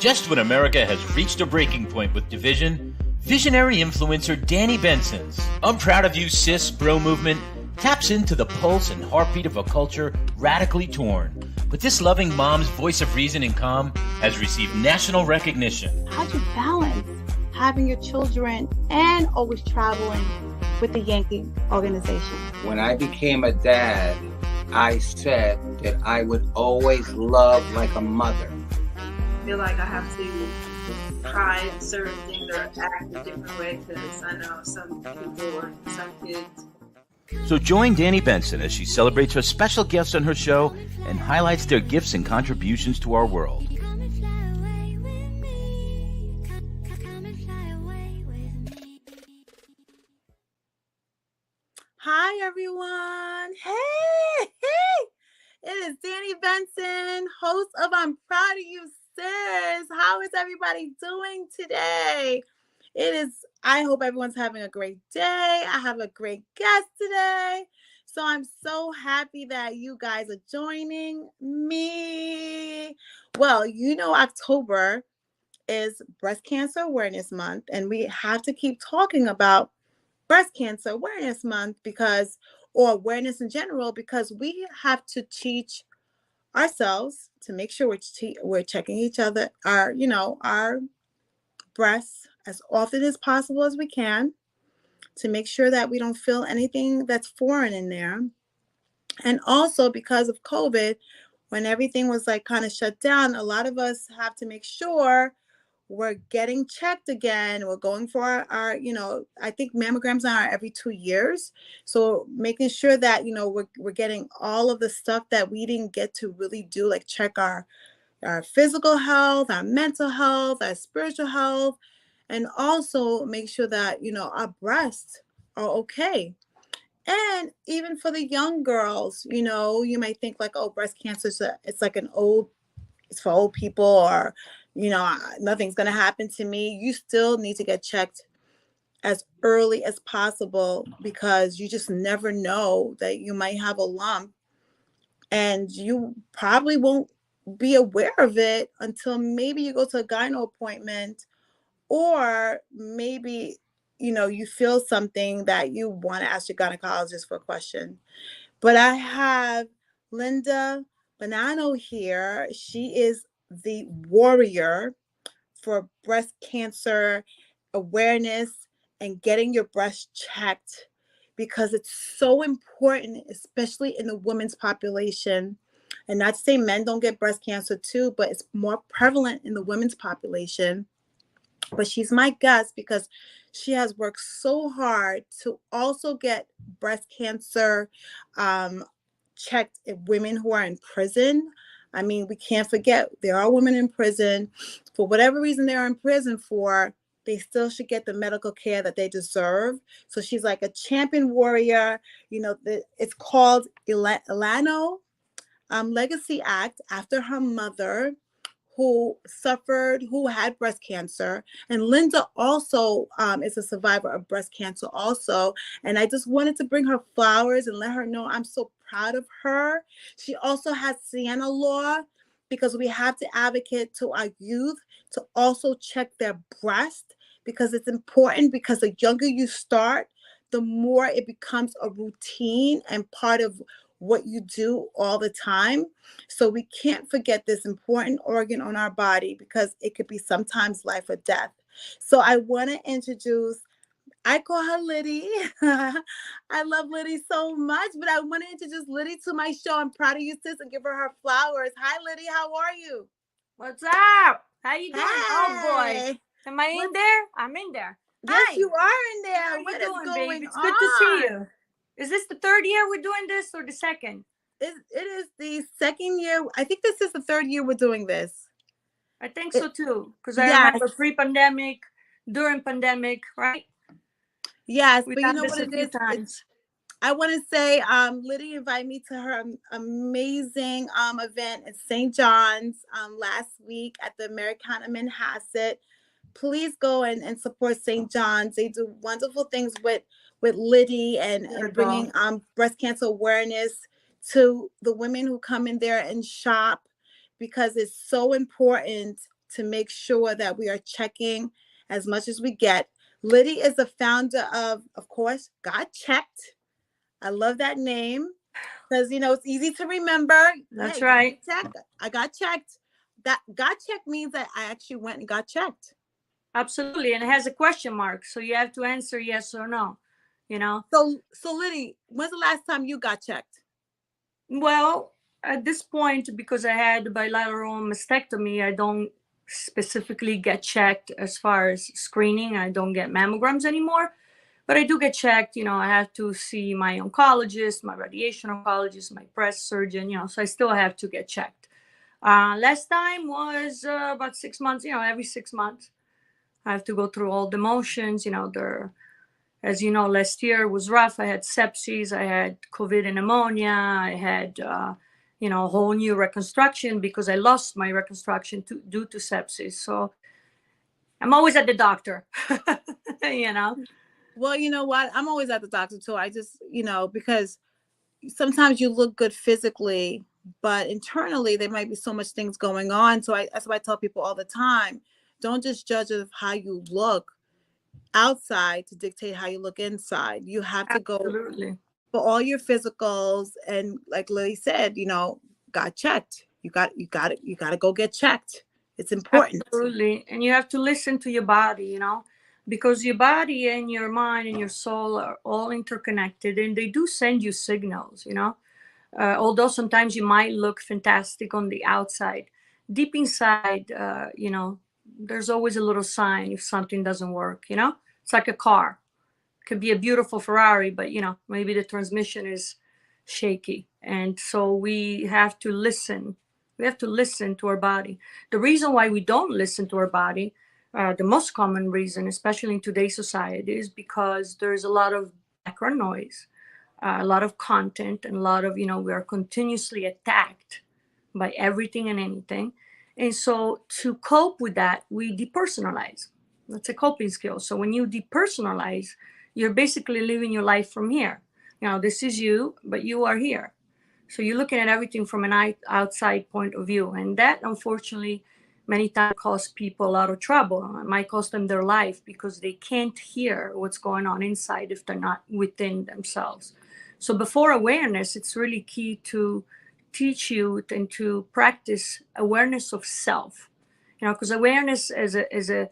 Just when America has reached a breaking point with division, visionary influencer Danni Benson's I'm Proud of You Sis bro movement taps into the pulse and heartbeat of a culture radically torn. But this loving mom's voice of reason and calm has received national recognition. How do you balance having your children and always traveling with the Yankee organization? When I became a dad, I said that I would always love like a mother. I feel like I have to try certain things or act a different way because I know some people or some kids. So join Danni Benson as she celebrates her special guests on her show and highlights their gifts and contributions to our world. Hi, everyone. Hey. It is Danni Benson, host of I'm Proud of You Sis. How is everybody doing today? I hope everyone's having a great day. I have a great guest today. So I'm so happy that you guys are joining me. Well, October is Breast Cancer Awareness Month, and we have to keep talking about Breast Cancer Awareness Month or awareness in general, because we have to teach ourselves to make sure we're checking each other, our breasts as often as possible as we can, to make sure that we don't feel anything that's foreign in there. And also because of COVID, when everything was kind of shut down, a lot of us have to make sure we're getting checked again. We're going for our I think mammograms are every 2 years. So making sure that, we're getting all of the stuff that we didn't get to really do, like check our physical health, our mental health, our spiritual health, and also make sure that, our breasts are okay. And even for the young girls, you might think breast cancer, it's for old people, or nothing's going to happen to me. You still need to get checked as early as possible, because you just never know that you might have a lump, and you probably won't be aware of it until maybe you go to a gyno appointment, or maybe, you feel something that you want to ask your gynecologist for a question. But I have Linda Bonanno here. She is the warrior for breast cancer awareness and getting your breast checked, because it's so important, especially in the women's population. And not to say men don't get breast cancer too, but it's more prevalent in the women's population. But she's my guest because she has worked so hard to also get breast cancer checked in women who are in prison. I mean, we can't forget there are women in prison. For whatever reason they're in prison for, they still should get the medical care that they deserve. So she's like a champion warrior. It's called Elano Legacy Act, after her mother, who had breast cancer. And Linda also is a survivor of breast cancer also. And I just wanted to bring her flowers and let her know I'm so proud of her. She also has Sienna law, because we have to advocate to our youth to also check their breast, because it's important, because the younger you start, the more it becomes a routine and part of what you do all the time. So we can't forget this important organ on our body, because it could be sometimes life or death. So I want to introduce, I call her Liddy. I love Liddy so much, but I want to introduce Liddy to my show. I'm Proud of You Sis, and give her flowers. Hi, Liddy. How are you? What's up? How you doing? Hey. Oh, boy. Am I in there? I'm in there. Yes, Hi. you are in there. How What you is doing, going babe? It's on? good to see you. Is this the third year we're doing this, or the second? It is the second year. I think this is the third year we're doing this. I think so too, because I remember pre-pandemic, during pandemic, right? Yes, We've but you done know this what a it few is? times. I want to say, Liddy invited me to her amazing event at St. John's last week at the Americana Manhasset. Please go and support St. John's. They do wonderful things with Liddy and bringing breast cancer awareness to the women who come in there and shop, because it's so important to make sure that we are checking as much as we get. Liddy is the founder of course, Got Checked. I love that name because, it's easy to remember. That's Hey, right. I got checked. That got checked means that I actually went and got checked. Absolutely. And it has a question mark. So you have to answer yes or no, So Liddy, when's the last time you got checked? Well, at this point, because I had bilateral mastectomy, I don't specifically get checked as far as screening. I don't get mammograms anymore, but I do get checked. I have to see my oncologist, my radiation oncologist, my breast surgeon, so I still have to get checked. Last time was about 6 months, every 6 months. I have to go through all the motions, as you know, last year was rough. I had sepsis, I had COVID and pneumonia, I had, a whole new reconstruction because I lost my reconstruction due to sepsis. So I'm always at the doctor, Well, you know what? I'm always at the doctor too. I just, because sometimes you look good physically, but internally there might be so much things going on. So that's why I tell people all the time, don't just judge of how you look outside to dictate how you look inside. You have to go for all your physicals, and like Lily said, got checked. You got to go get checked. It's important. Absolutely. And you have to listen to your body, because your body and your mind and your soul are all interconnected, and they do send you signals, although sometimes you might look fantastic on the outside, deep inside, there's always a little sign if something doesn't work. It's like a car. It could be a beautiful Ferrari, but maybe the transmission is shaky. And so we have to listen. We have to listen to our body. The reason why we don't listen to our body, the most common reason, especially in today's society, is because there's a lot of background noise, a lot of content, and a lot of, we are continuously attacked by everything and anything. And so to cope with that, we depersonalize. That's a coping skill. So when you depersonalize, you're basically living your life from here. This is you, but you are here. So you're looking at everything from an outside point of view. And that, unfortunately, many times causes people a lot of trouble. It might cost them their life because they can't hear what's going on inside if they're not within themselves. So before awareness, it's really key to teach you and to practice awareness of self. Because awareness is a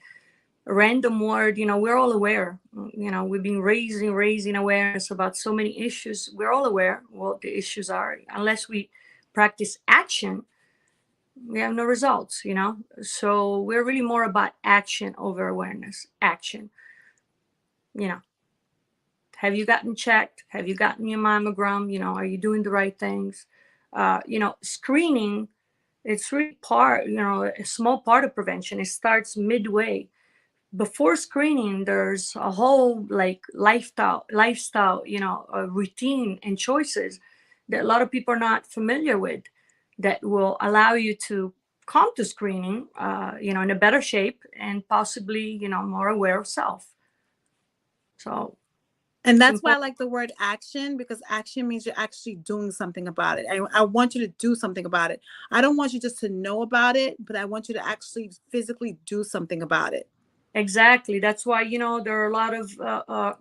random word. We're all aware. We've been raising awareness about so many issues. We're all aware what the issues are. Unless we practice action, we have no results. So we're really more about action over awareness. Action. Have you gotten checked? Have you gotten your mammogram? Are you doing the right things? Screening, it's really a small part of prevention. It starts midway. Before screening, there's a whole lifestyle, routine and choices that a lot of people are not familiar with that will allow you to come to screening, in a better shape and possibly, more aware of self. So. And that's why I like the word action, because action means you're actually doing something about it. I want you to do something about it. I don't want you just to know about it, but I want you to actually physically do something about it. Exactly. That's why, there are a lot of,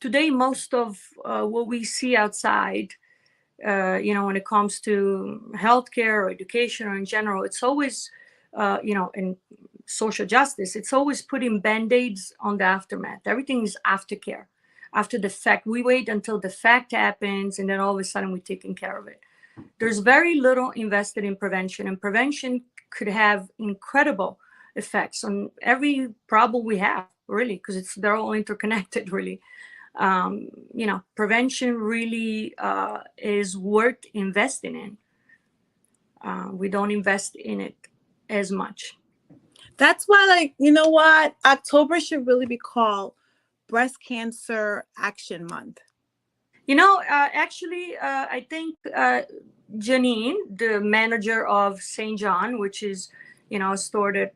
today, most of what we see outside, when it comes to healthcare or education or in general, it's always, in social justice, it's always putting Band-Aids on the aftermath. Everything is aftercare. After the fact, we wait until the fact happens, and then all of a sudden we're taking care of it. There's very little invested in prevention, and prevention could have incredible effects on every problem we have, really, because they're all interconnected, really. Prevention really is worth investing in. We don't invest in it as much. That's why, what? October should really be called Breast Cancer Action Month. Actually, I think Janine, the manager of St. John, which is, a store that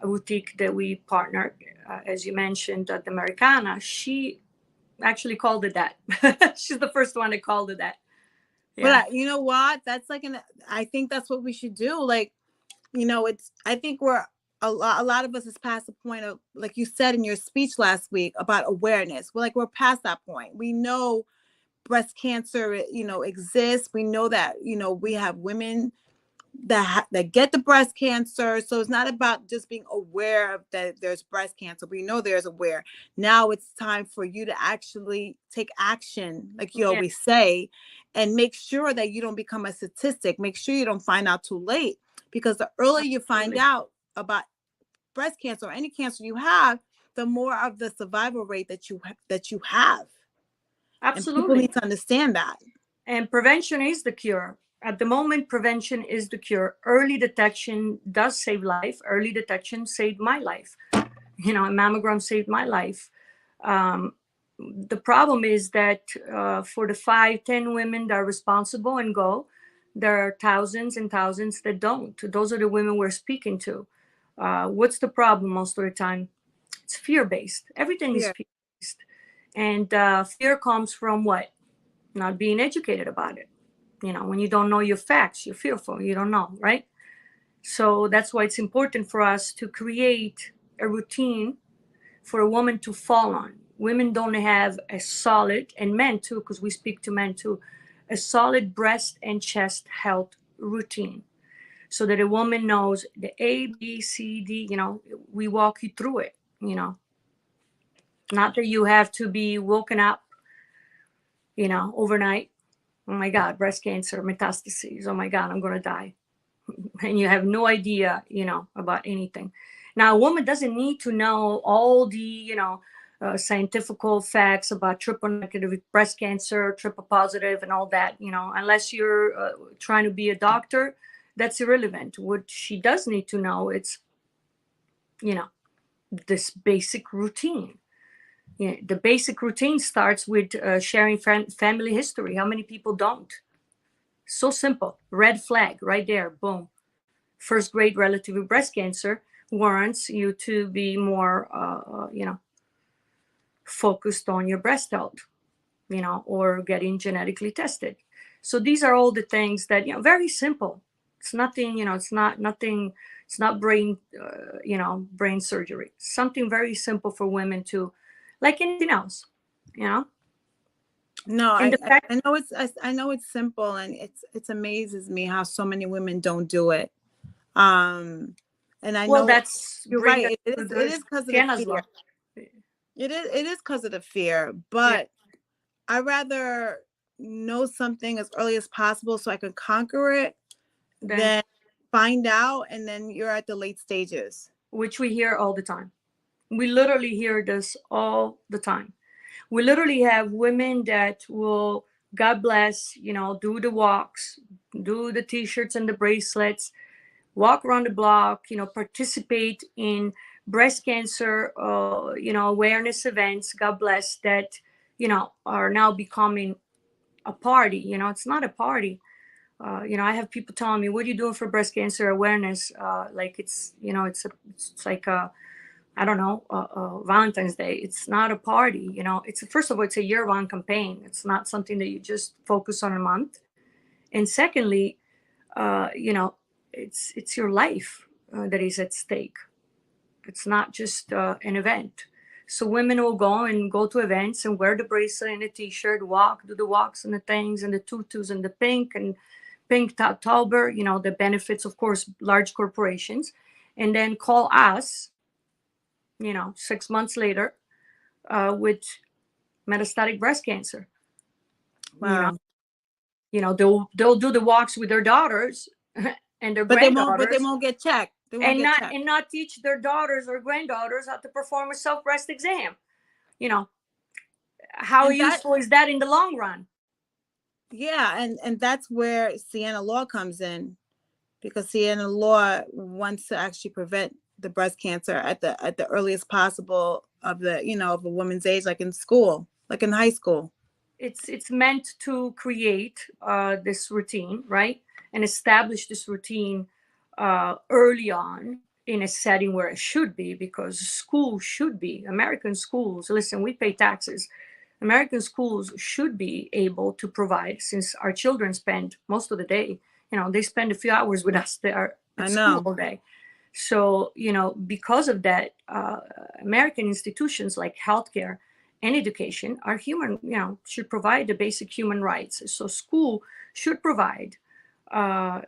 a boutique that we partnered, as you mentioned, at the Americana, she actually called it that. She's the first one that called it that. Yeah. But you know what? That's I think that's what we should do. I think we're a lot of us is past the point of, like you said in your speech last week about awareness. We're past that point. We know breast cancer, exists. We know that, we have women that get the breast cancer. So it's not about just being aware of that there's breast cancer. We know there's aware. Now it's time for you to actually take action, like you Yeah, always say, and make sure that you don't become a statistic. Make sure you don't find out too late, because the earlier you find absolutely. out about breast cancer or any cancer you have, the more of the survival rate that you have. And people Absolutely. need to understand that. And prevention is the cure. At the moment, prevention is the cure. Early detection does save life. Early detection saved my life. A mammogram saved my life. The problem is that for the 5-10 women that are responsible and go, there are thousands and thousands that don't. Those are the women we're speaking to. What's the problem most of the time? It's fear-based. Everything is Fear. fear-based. And fear comes from what? Not being educated about it. When you don't know your facts, you're fearful. You don't know, right? So that's why it's important for us to create a routine for a woman to fall on. Women don't have a solid, and men too, because we speak to men too, a solid breast and chest health routine, so that a woman knows the A, B, C, D. We walk you through it. Not that you have to be woken up, overnight. Oh my God, breast cancer, metastases. Oh my God, I'm going to die. And you have no idea, about anything. Now, a woman doesn't need to know all the, scientific facts about triple negative breast cancer, triple positive, and all that, unless you're trying to be a doctor, that's irrelevant. What she does need to know, it's, this basic routine. The basic routine starts with sharing family history. How many people don't? So simple. Red flag right there. Boom. First grade relative with breast cancer warrants you to be more, focused on your breast health, or getting genetically tested. So these are all the things that, very simple. It's nothing, it's not nothing. It's not brain, brain surgery. Something very simple for women to, like anything else, No, And the fact, I know it's simple, and it amazes me how so many women don't do it. And I well, know that's you're bring us right. to It the is because of the Sienna's fear. law. It is because of the fear, Yeah. but I rather know something as early as possible so I can conquer it Then, than find out and then you're at the late stages. which we hear all the time. We literally hear this all the time. We literally have women that will, God bless, do the walks, do the t-shirts and the bracelets, walk around the block, participate in breast cancer, awareness events, God bless, that, are now becoming a party. It's not a party. I have people telling me, what are you doing for breast cancer awareness? Like it's like I don't know, Valentine's Day. It's not a party. It's, first of all, it's a year-round campaign. It's not something that you just focus on a month. And secondly, it's your life that is at stake. It's not just an event. So women will go to events and wear the bracelet and the t-shirt, do the walks and the things and the tutus and the pink tauber, the benefits, of course, large corporations, and then call us, 6 months later, with metastatic breast cancer. Wow. They'll do the walks with their daughters and their But they won't granddaughters, get checked. They won't get checked. and not teach their daughters or granddaughters how to perform a self breast exam. How And that useful is that in the long run? Yeah, and that's where Sienna Law comes in, because Sienna Law wants to actually prevent the breast cancer at the earliest possible of of a woman's age, like in school, like in high school. It's meant to create this routine, right, and establish this routine early on in a setting where it should be, because school should be, American schools, listen, we pay taxes. American schools should be able to provide, since our children spend most of the day, they spend a few hours with us. They are I at school know. all day. So, because of that, American institutions like healthcare and education are human, should provide the basic human rights. So school should provide, the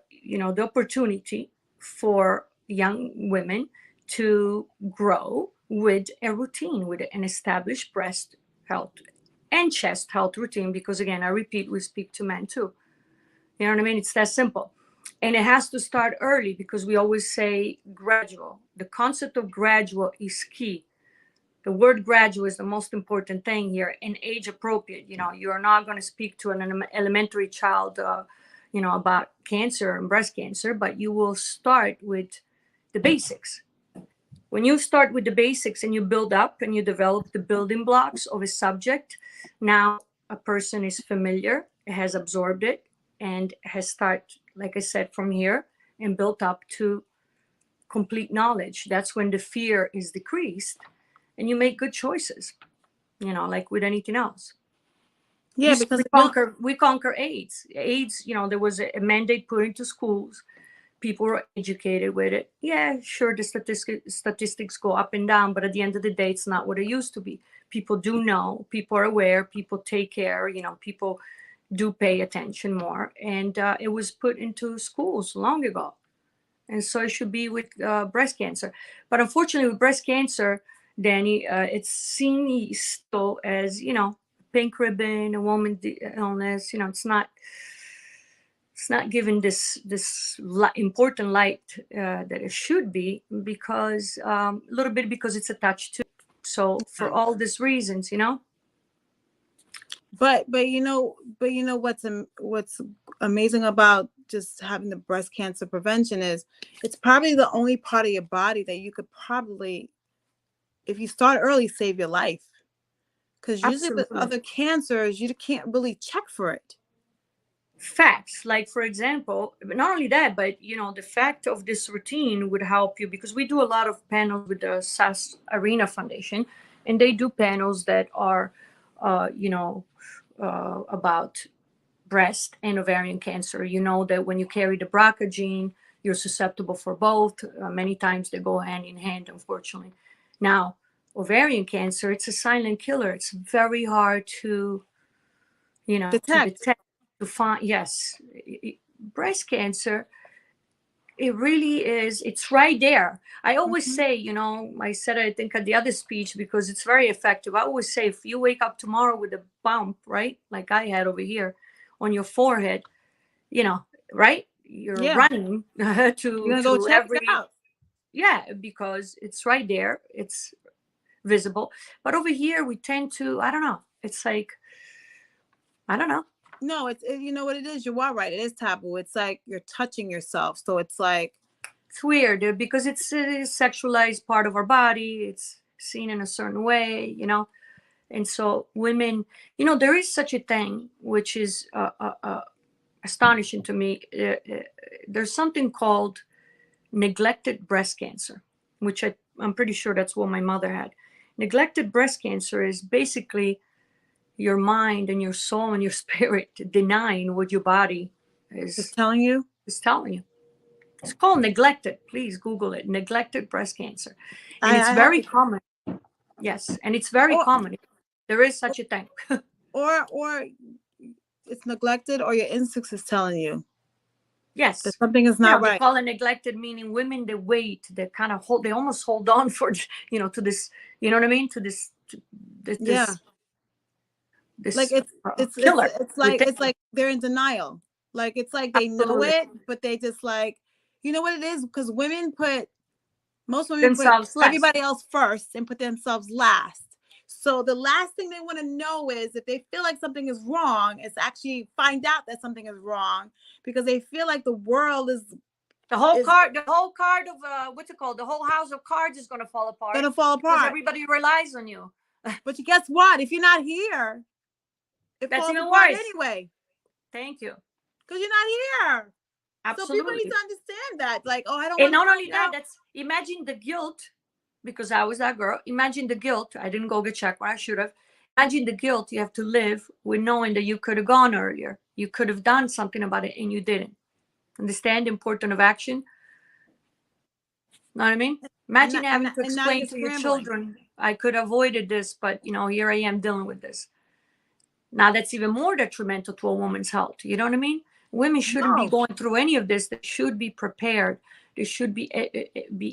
opportunity for young women to grow with a routine, with an established breast health and chest health routine. Because again, I repeat, we speak to men too. You know what I mean? It's that simple. And it has to start early, because we always say gradual. The concept of gradual is key. The word gradual is the most important thing here, and age appropriate. You are not going to speak to an elementary child, about cancer and breast cancer, but you will start with the basics. When you start with the basics and you build up and you develop the building blocks of a subject, now a person is familiar, has absorbed it, and has started, like I said, from here and built up to complete knowledge. That's when the fear is decreased and you make good choices, like with anything else. Yeah, because we conquer AIDS. AIDS, there was a mandate put into schools. People were educated with it. Yeah, sure, the statistics go up and down, but at the end of the day, it's not what it used to be. People do know, people are aware, people take care, people do pay attention more. And it was put into schools long ago. And so it should be with breast cancer. But unfortunately, with breast cancer, Danny, it's seen still as, pink ribbon, a woman's illness. It's not given this important light that it should be, because a little bit because it's attached to. So for all these reasons, But what's amazing about just having the breast cancer prevention is it's probably the only part of your body that you could probably, if you start early, save your life. Because usually with other cancers, you can't really check for it. Facts, like for example, not only that, but the fact of this routine would help you, because we do a lot of panels with the SAS Arena Foundation, and they do panels that are about breast and ovarian cancer. That when you carry the BRCA gene, you're susceptible for both. Many times they go hand in hand, unfortunately. Now, ovarian cancer, it's a silent killer. It's very hard to detect, to find. Yes, breast cancer, it really is. It's right there. I always say, I said, I think at the other speech, because it's very effective. I always say, if you wake up tomorrow with a bump, right, like I had over here on your forehead, right, you're running to go check it out. Yeah, because it's right there. It's visible. But over here, we tend to, I don't know. It's like, I don't know. No, you know what it is. You are right. It is taboo. It's like you're touching yourself. So it's like, it's weird because it's a sexualized part of our body. It's seen in a certain way, And so women, there is such a thing, which is astonishing to me. There's something called neglected breast cancer, which I'm pretty sure that's what my mother had. Neglected breast cancer is basically your mind and your soul and your spirit denying what your body is telling you. It's called neglected. Please Google it. Neglected breast cancer. And it's very common. Yes. And it's very common. There is such a thing. or it's neglected, or your instincts is telling you. Yes. That something is not right. They call it neglected, meaning women, they wait, they kind of hold, they almost hold on for, to this, you know what I mean? To this, this like it's like they're in denial. Like it's like they know it, but they just like, you know what it is? Because most women put everybody else first and put themselves last. So the last thing they want to know is, if they feel like something is wrong, is actually find out that something is wrong, because they feel like the world is the whole card of what's it called? The whole house of cards is going to fall apart. Because everybody relies on you. But guess what? If you're not here, it falls apart anyway. Thank you. Because you're not here. Absolutely. So people need to understand that. Like, I don't. And not only that, imagine the guilt. Because I was that girl. Imagine the guilt. I didn't go get checked when I should have. Imagine the guilt you have to live with, knowing that you could have gone earlier. You could have done something about it and you didn't. Understand the importance of action? Know what I mean? Imagine and having to and now explain you're to your scrambling. children, I could have avoided this, but here I am dealing with this. Now that's even more detrimental to a woman's health. You know what I mean? Women shouldn't be No. going through any of this. They should be prepared. They should be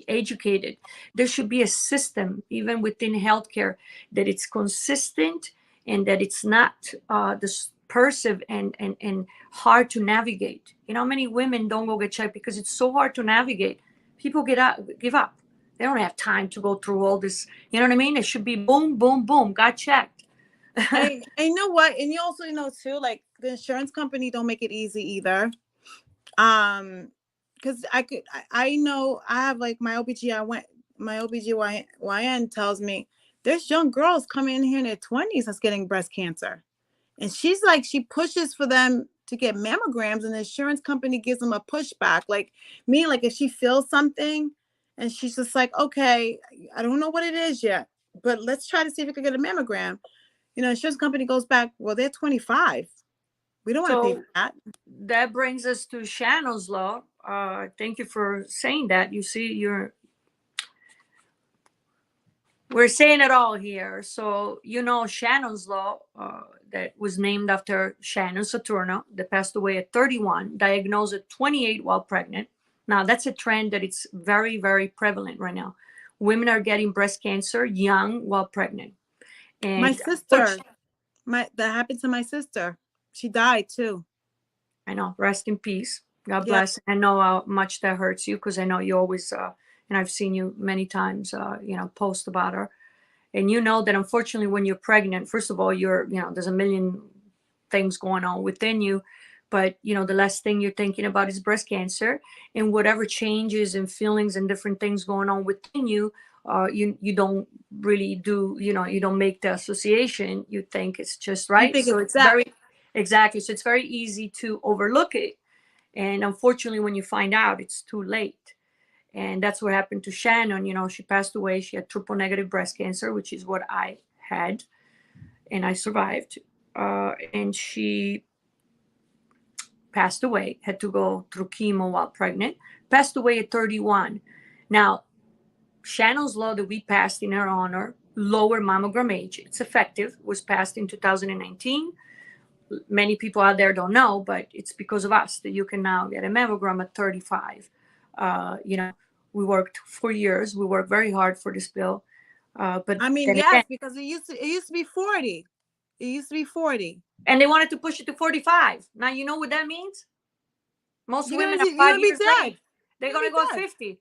educated. There should be a system, even within healthcare, that it's consistent and that it's not dispersive and hard to navigate. You know how many women don't go get checked because it's so hard to navigate? People give up. They don't have time to go through all this. You know what I mean? It should be boom, boom, boom. Got checked. And you know what? And you also too, like the insurance company don't make it easy either. Because I know I have like my OBGYN tells me there's young girls coming in here in their 20s that's getting breast cancer. And she's like, she pushes for them to get mammograms and the insurance company gives them a pushback. Like me, like if she feels something and she's just like, okay, I don't know what it is yet, but let's try to see if we can get a mammogram. Insurance company goes back, well, they're 25. We don't want to pay for that. That brings us to Shannon's law. Thank you for saying that. You see, we're saying it all here. So, Shannon's law, that was named after Shannon Saturno, that passed away at 31, diagnosed at 28 while pregnant. Now, that's a trend that it's very, very prevalent right now. Women are getting breast cancer young while pregnant. And my sister, that happened to my sister. She died too. I know. Rest in peace. God bless. I know how much that hurts you because I know you always, and I've seen you many times, post about her. And you know that unfortunately when you're pregnant, first of all, there's a million things going on within you. But, the last thing you're thinking about is breast cancer, and whatever changes and feelings and different things going on within you, you don't really do, you don't make the association. You think it's just right. So it's exactly. So it's very easy to overlook it. And unfortunately, when you find out, it's too late. And that's what happened to Shannon. She passed away. She had triple negative breast cancer, which is what I had. And I survived. And she passed away, had to go through chemo while pregnant, passed away at 31. Now, Shannon's law that we passed in her honor, lower mammogram age, it's effective, was passed in 2019. Many people out there don't know, but it's because of us that you can now get a mammogram at 35. We worked for years. We worked very hard for this bill. But I mean, yes, because it used to be 40. It used to be 40. And they wanted to push it to 45. Now you know what that means? Most women are 5 years late. They're gonna go 50.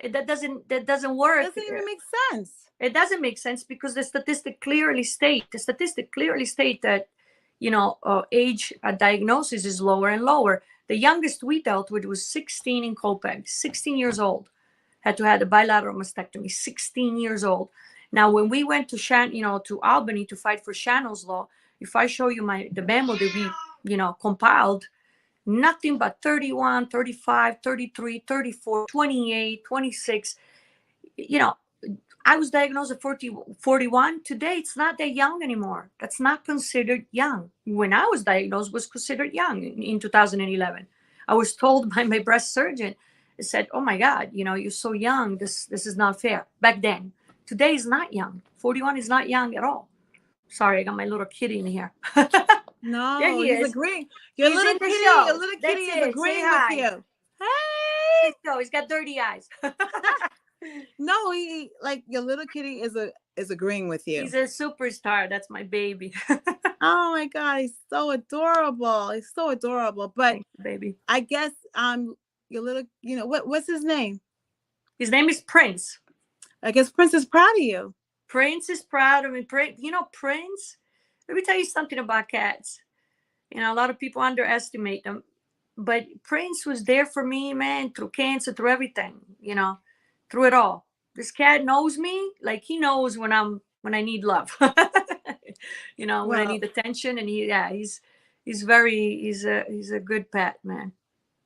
That doesn't work. It doesn't even make sense. It doesn't make sense because the statistics clearly state that age diagnosis is lower and lower. The youngest we dealt with was 16 in Copenhagen, 16 years old, had to have a bilateral mastectomy, 16 years old. Now, when we went to Albany to fight for Shannon's law, if I show you the memo that we, compiled, nothing but 31, 35, 33, 34, 28, 26. I was diagnosed at 41. Today, it's not that young anymore. That's not considered young. When I was diagnosed, was considered young in 2011. I was told by my breast surgeon, it said, oh my God, you're so young. This is not fair. Back then. Today is not young. 41 is not young at all. Sorry, I got my little kitty in here. No, there he he's is. agreeing. Your little kitty is agreeing with you. Hey! No, he's got dirty eyes. No, your little kitty is agreeing with you. He's a superstar. That's my baby. Oh my God, he's so adorable. He's so adorable. But thank you, baby. I guess your little, what's his name? His name is Prince. I guess Prince is proud of you. Prince is proud of me. Prince. Let me tell you something about cats. A lot of people underestimate them, but Prince was there for me, man, through cancer, through everything. Through it all. This cat knows me like he knows when I need love. When I need attention, and he's a good pet, man.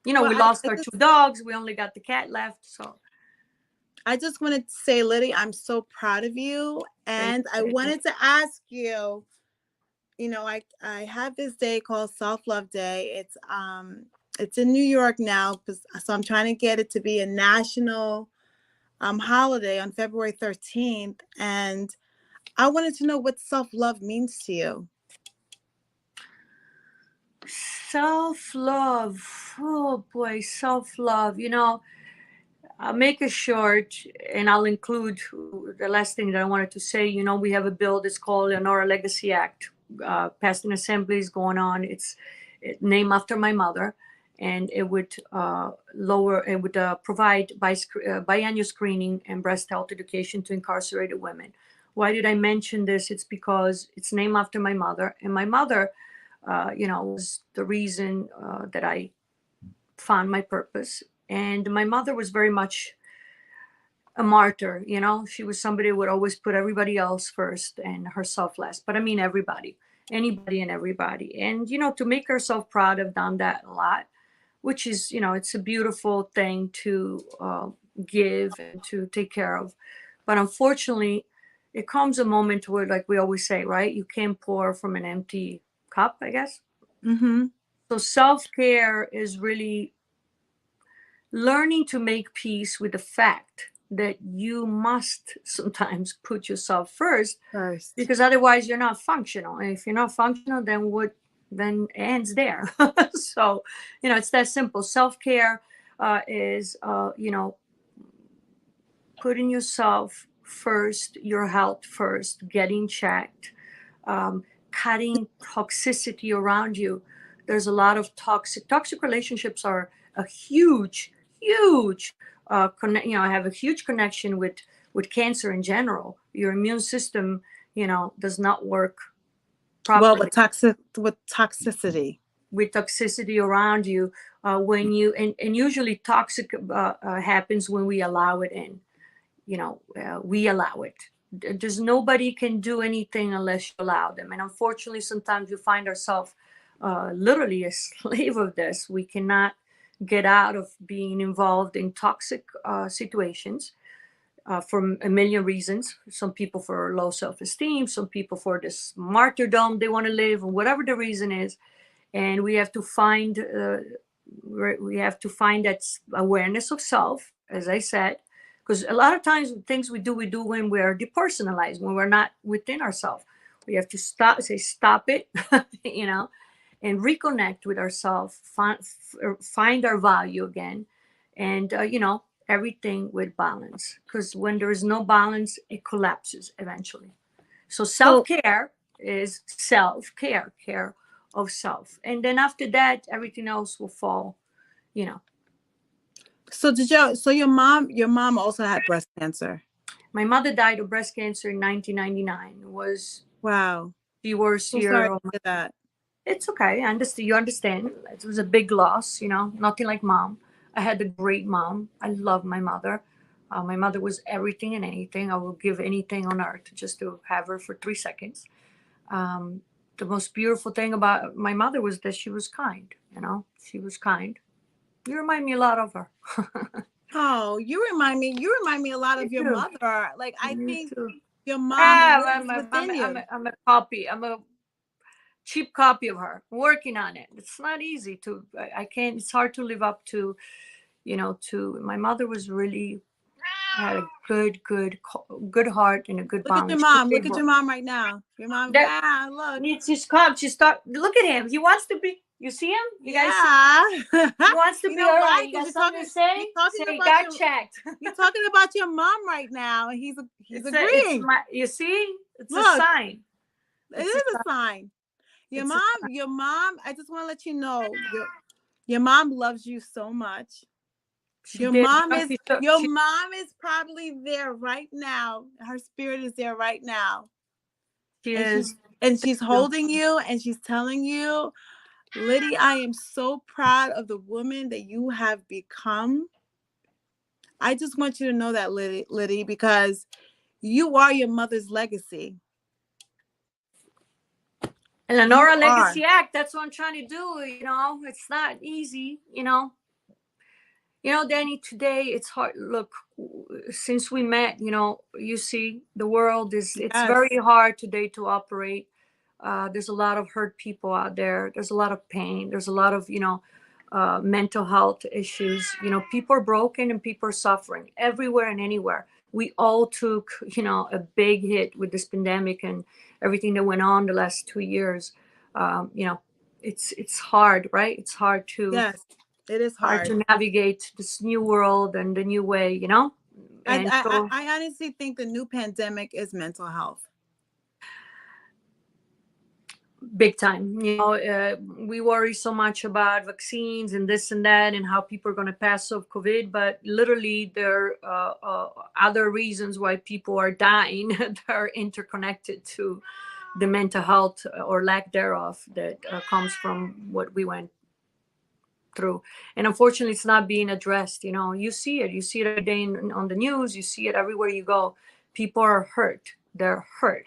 We lost our 2 dogs. We only got the cat left. So I just wanted to say, Liddy, I'm so proud of you. And I wanted to ask you, I have this day called Self-Love Day. It's in New York now, so I'm trying to get it to be a national holiday on February 13th, and I wanted to know what self-love means to you. Self-love. Oh boy, self-love. I'll make it short, and I'll include the last thing that I wanted to say. We have a bill that's called Leonora Legacy Act, passed in assemblies going on. It's named after my mother, and it would provide biannual screening and breast health education to incarcerated women. Why did I mention this? It's because it's named after my mother, and my mother, was the reason that I found my purpose. And my mother was very much a martyr. She was somebody who would always put everybody else first and herself last. But I mean, everybody, anybody and everybody. And, to make herself proud, I've done that a lot, which is, it's a beautiful thing to give and to take care of. But unfortunately, it comes a moment where, like we always say, right, you can't pour from an empty cup, I guess. Mm-hmm. So self-care is really learning to make peace with the fact that you must sometimes put yourself first, because otherwise you're not functional. And if you're not functional, then it ends there. So, it's that simple. Self-care is, putting yourself first, your health first, getting checked, cutting toxicity around you. There's a lot of toxic relationships are a huge I have a huge connection with cancer in general. Your immune system, does not work properly. Well, with toxicity. With toxicity around you, when you and usually toxic happens when we allow it in. We allow it. There's nobody can do anything unless you allow them. And unfortunately, sometimes we find ourselves literally a slave of this. We cannot get out of being involved in toxic situations for a million reasons. Some people for low self-esteem, some people for this martyrdom they want to live, or whatever the reason is. And we have to find that awareness of self, as I said, because a lot of times things we do when we are depersonalized, when we're not within ourselves. We have to stop it, and reconnect with ourselves, find our value again, and everything with balance. Because when there is no balance, it collapses eventually. So self-care is self-care, care of self, and then after that, everything else will fall. So your mom also had breast cancer? My mother died of breast cancer in 1999. It was wow. The worst year. Sorry to hear that. It's okay. You understand. It was a big loss, nothing like mom. I had a great mom. I love my mother. My mother was everything and anything. I will give anything on earth just to have her for 3 seconds. The most beautiful thing about my mother was that she was kind. She was kind. You remind me a lot of her. Oh, you remind me a lot of your mother. Like, I think your mom lives within you. I'm a copy. I'm a cheap copy of her. I'm working on it. It's not easy I can't, it's hard to live up to, my mother was really, had a good heart and a good balance. Look at your mom right now. Your mom, look. She's calm. Look at him. He wants to be, you see him? You guys see him? He wants to be all right. You got something to say? Say, got checked. You're talking about your mom right now, and he's agreeing. You see? It's a sign. It is a sign. Your mom, I just want to let you know, your mom loves you so much. Your mom is probably there right now. Her spirit is there right now. She is. And she's holding you, and she's telling you, Liddy, I am so proud of the woman that you have become. I just want you to know that, Liddy, because you are your mother's legacy. And Leonora Legacy Act, that's what I'm trying to do. It's not easy, Danny, today it's hard. Look, since we met, you see the world it's very hard today to operate. There's a lot of hurt people out there. There's a lot of pain. There's a lot of, mental health issues. You know, people are broken and people are suffering everywhere and anywhere. We all took, you know, a big hit with this pandemic and everything that went on the last 2 years. You know, it's hard, right? It's hard Yes, it is hard hard. to navigate this new world and the new way, you know. And so I honestly think the new pandemic is mental health. big time, you know. We worry so much about vaccines and this and that and how people are going to pass off COVID, but literally there are other reasons why people are dying that are interconnected to the mental health or lack thereof that comes from what we went through. And unfortunately it's not being addressed. You know, you see it every day on the news, you see it everywhere you go. People are hurt, they're hurt,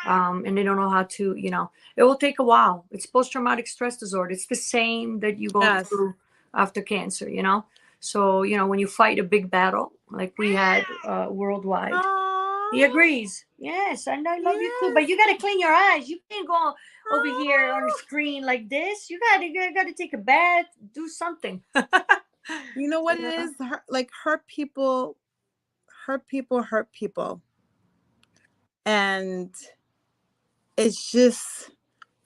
and they don't know how to, you know, it will take a while. It's post-traumatic stress disorder. It's the same that you go Yes. through after cancer, you know. So, you know, when you fight a big battle like we had worldwide. He agrees. Yes, and I love you too. But you gotta clean your eyes. You can't go over here on the screen like this. You gotta take a bath, do something. You know what it is? Like hurt people. And it's just,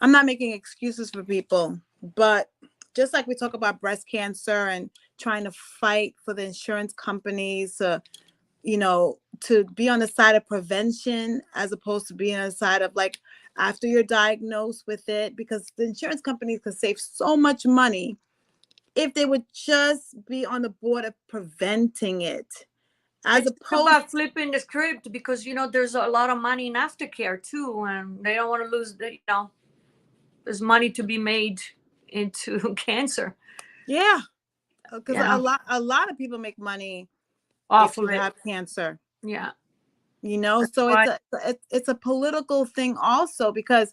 I'm not making excuses for people, but just like we talk about breast cancer and trying to fight for the insurance companies to, you know, to be on the side of prevention as opposed to being on the side of like after you're diagnosed with it, because the insurance companies could save so much money if they would just be on the board of preventing it. As It's opposed about flipping the script, because you know there's a lot of money in aftercare too, and they don't want to lose the, you know, there's money to be made into cancer. yeah, because Yeah. a lot of people make money Off if you of it. have cancer. Yeah. You know, so why- it's a political thing also, because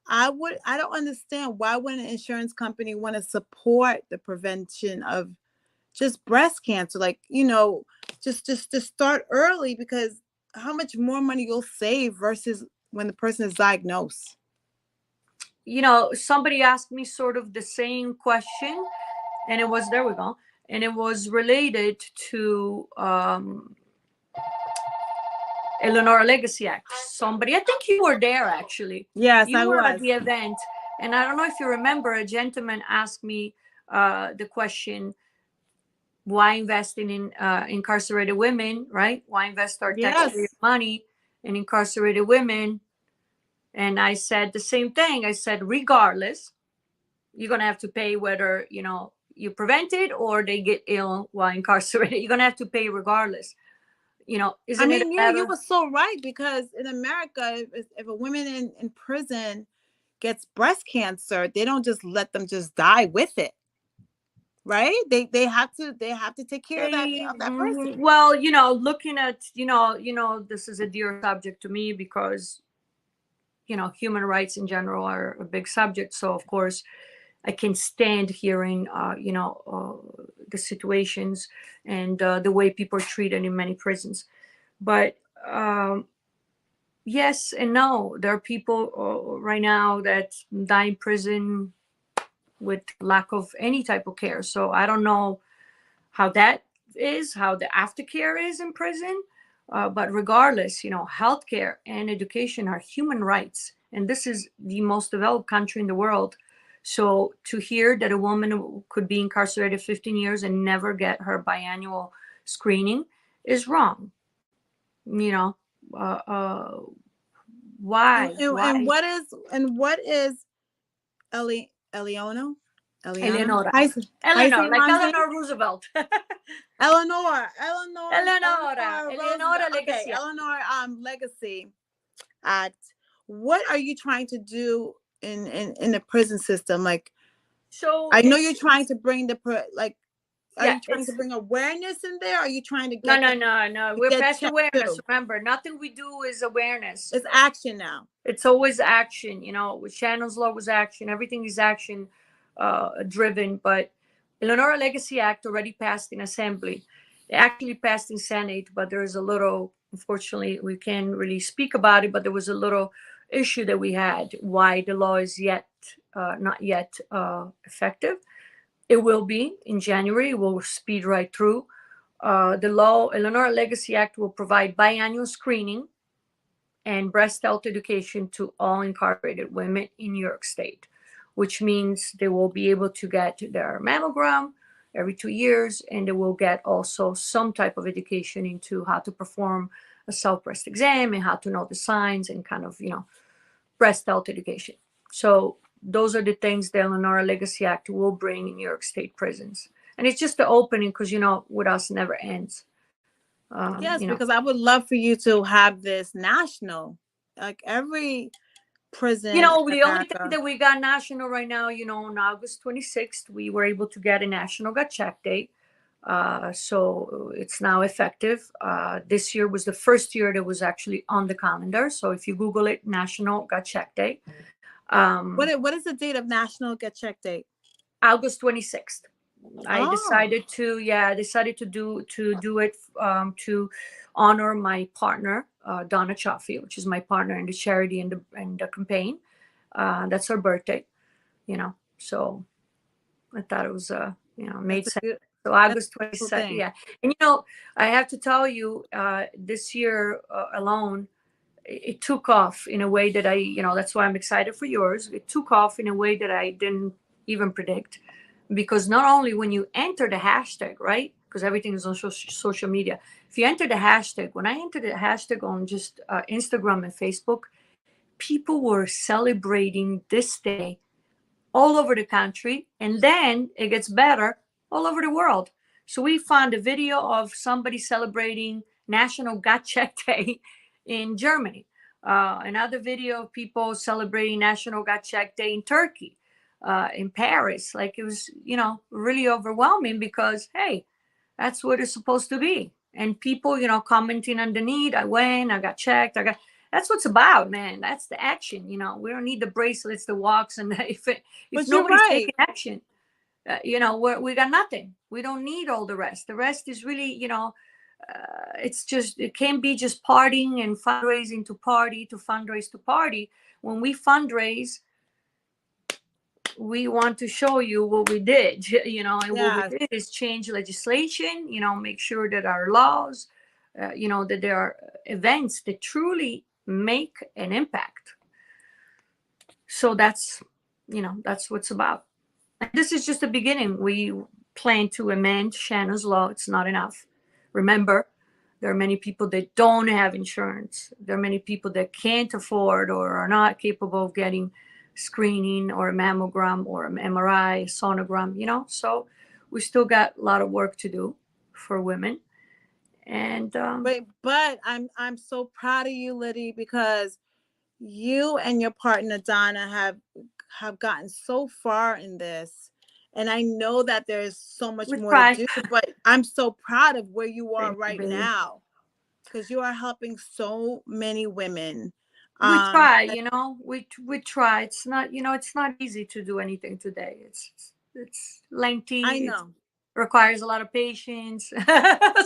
I don't understand why would an insurance company want to support the prevention of just breast cancer, like, you know, just to start early, because how much more money you'll save versus when the person is diagnosed. You know, somebody asked me sort of the same question, and it was, there we go, and it was related to Eleanor Legacy Act. Somebody, I think you were there actually. Yes, You I were at was. the event, and I don't know if you remember, a gentleman asked me the question, why investing in incarcerated women, right? Why invest our taxpayer money in incarcerated women? And I said the same thing. I said, regardless, you're going to have to pay whether, you know, you prevent it or they get ill while incarcerated. You're going to have to pay regardless. You know, isn't it Yeah, you were so right, because in America, if a woman in prison gets breast cancer, they don't just let them just die with it. Right? They have to take care of that person. Well, you know, looking at, you know, this is a dear subject to me because, you know, human rights in general are a big subject. So of course I can stand hearing, you know, the situations and the way people are treated in many prisons. But yes and no. There are people right now that die in prison with lack of any type of care. So I don't know how that is, how the aftercare is in prison. But regardless, you know, healthcare and education are human rights. And this is the most developed country in the world. So to hear that a woman could be incarcerated 15 years and never get her biannual screening is wrong. You know, why? And what is Eleonora? Eleonora. How you say Eleanor, like mom's name? Eleanor Roosevelt. Eleonora Legacy. Eleanor Legacy Act. What are you trying to do in the prison system? Like, so I know you're trying to bring are Yeah, you trying to bring awareness in there? Are you trying to get no. We're past checked awareness. too? Remember, nothing we do is awareness. It's action now. It's always action. You know, with Shannon's law was action. Everything is action driven. But Eleanor Legacy Act already passed in Assembly. It actually passed in Senate, but there is a little, unfortunately, we can't really speak about it, but there was a little issue that we had why the law is not yet effective. It will be in January. It will speed right through. The law, Eleanor Legacy Act, will provide biannual screening and breast health education to all incarcerated women in New York State, which means they will be able to get their mammogram every 2 years, and they will get also some type of education into how to perform a self-breast exam and how to know the signs and kind of, breast health education. So those are the things the Eleanor Legacy Act will bring in New York State prisons. And it's just the opening because, with us never ends. Yes, because I would love for you to have this national, like every prison in the only America. thing that we got national right now, on August 26th, we were able to get a national gut check date. So it's now effective. This year was the first year that was actually on the calendar. So if you Google it, National Gut Check Day. What is the date of National Gut Check Date? August 26th. I decided to do it to honor my partner, Donna Chaffee, which is my partner in the charity and the campaign. That's her birthday, so I thought it was made sense. So August 22nd, yeah. And I have to tell you, this year alone, it took off in a way that that's why I'm excited for yours. It took off in a way that I didn't even predict. Because not only when you enter the hashtag, right? Because everything is on social media. If you enter the hashtag, when I entered the hashtag on just Instagram and Facebook, people were celebrating this day all over the country. And then it gets better all over the world. So we found a video of somebody celebrating National Gut Check Day in Germany. Another video of people celebrating National Gut Check Day in Turkey. In Paris. Like it was, really overwhelming because, hey, that's what it's supposed to be. And people, commenting underneath, I went, I got checked, that's what it's about, man. That's the action. We don't need the bracelets, the walks, and if nobody's taking action, we got nothing. We don't need all the rest. The rest is really, it can be just partying and fundraising to fundraise to party. When we fundraise, we want to show you what we did, and what we did is change legislation, make sure that our laws, that there are events that truly make an impact. So that's what's about. And this is just the beginning. We plan to amend Shannon's law. It's not enough. Remember, there are many people that don't have insurance. There are many people that can't afford or are not capable of getting screening or a mammogram or an MRI, sonogram, so we still got a lot of work to do for women. And but I'm so proud of you, Liddy, because you and your partner Donna have gotten so far in this, and I know that there's so much more to do, but I'm so proud of where you are right now, because you are helping so many women. We try, we try. It's not, it's not easy to do anything today. It's lengthy. I know. It requires a lot of patience.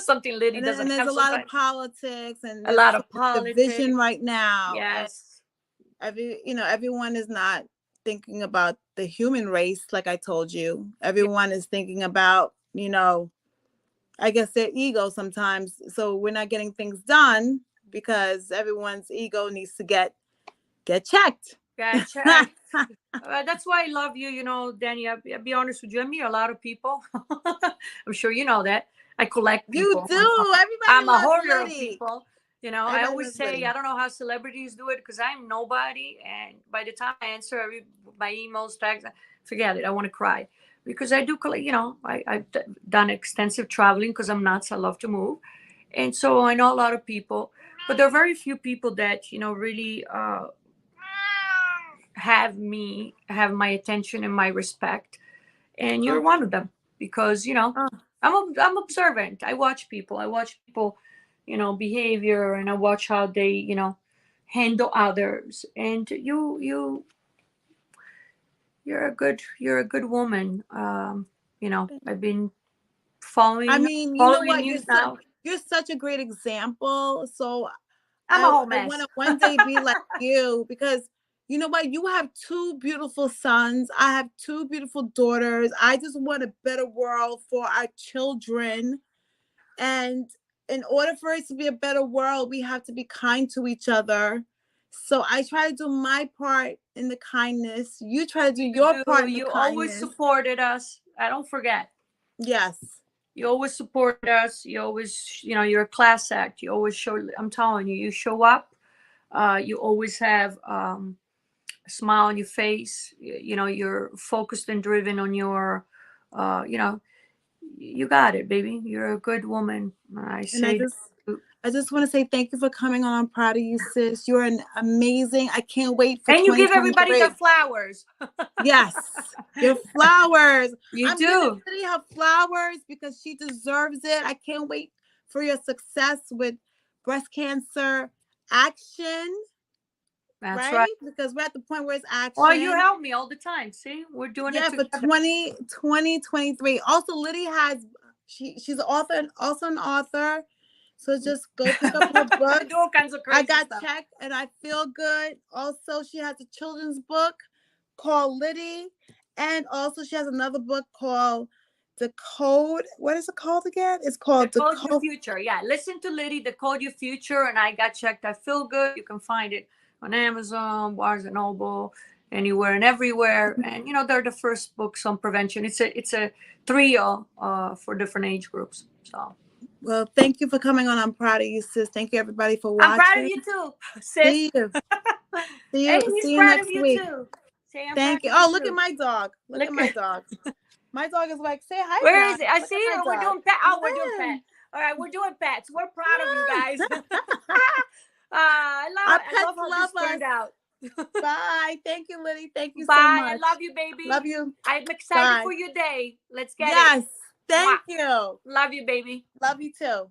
Something Liddy doesn't have. And there's a lot of politics and a lot of politics. Division right now. Yes. Everyone is not thinking about the human race, like I told you. Everyone is thinking about, I guess their ego sometimes. So we're not getting things done, because everyone's ego needs to get checked. That's why I love you, Danny. I'll be honest with you. I meet a lot of people. I'm sure you know that. I collect people. You do. Everybody I'm a hoarder of people. I always say, I don't know how celebrities do it, because I'm nobody. And by the time I answer my emails, tags, forget it. I want to cry. Because I do collect, I've done extensive traveling because I'm nuts. I love to move. And so I know a lot of people. But there are very few people that, really have my attention and my respect. And you're one of them, because, I'm observant. I watch people. Behavior, and I watch how they, handle others. And you're a good woman. I've been following. I mean, you know what? You're such a great example. So I'm a whole mess. I want to one day be like you, because you know what? You have two beautiful sons. I have two beautiful daughters. I just want a better world for our children. And in order for it to be a better world, we have to be kind to each other. So I try to do my part in the kindness. You try to do your part in the You kindness. always supported us. I don't forget. Yes. You always supported us. You always, you're a class act. You always show, I'm telling you, you show up. You always have a smile on your face. You're focused and driven on your, you got it, baby. You're a good woman. I just want to say thank you for coming on. I'm proud of you, sis. You're an amazing. I can't wait for. And you give everybody the flowers. Yes, your flowers. I'm giving Lydia her flowers because she deserves it. I can't wait for your success with breast cancer action. That's right. Because we're at the point where it's action. Well, you help me all the time. See, we're doing it together. For 2023. Also, Lydia has she's an author, also an author. So just go pick up her book. Do all kinds of crazy I got stuff. checked and I feel good. Also, she has a children's book called Liddy. And also she has another book called Decode. What is it called again? It's called Decode Your Future. Yeah, listen to Liddy, Decode Your Future. And I got checked. I feel good. You can find it on Amazon, Barnes and Noble, anywhere and everywhere. And they're the first books on prevention. It's a trio for different age groups. So. Well, thank you for coming on. I'm proud of you, sis. Thank you, everybody, for watching. I'm proud of you too, sis. See you. See you next week. Too. Thank you. Oh, look at my dog. Look at my dog. My dog is like, say hi. Where is it? I see it. We're doing pet. Oh, we're doing pet. All right, we're doing pets. We're proud of you guys. I love how this turned out. Bye. Thank you, Liddy. Thank you so much. I love you, baby. Love you. I'm excited for your day. Let's get it. Yes. Thank you. Love you, baby. Love you too.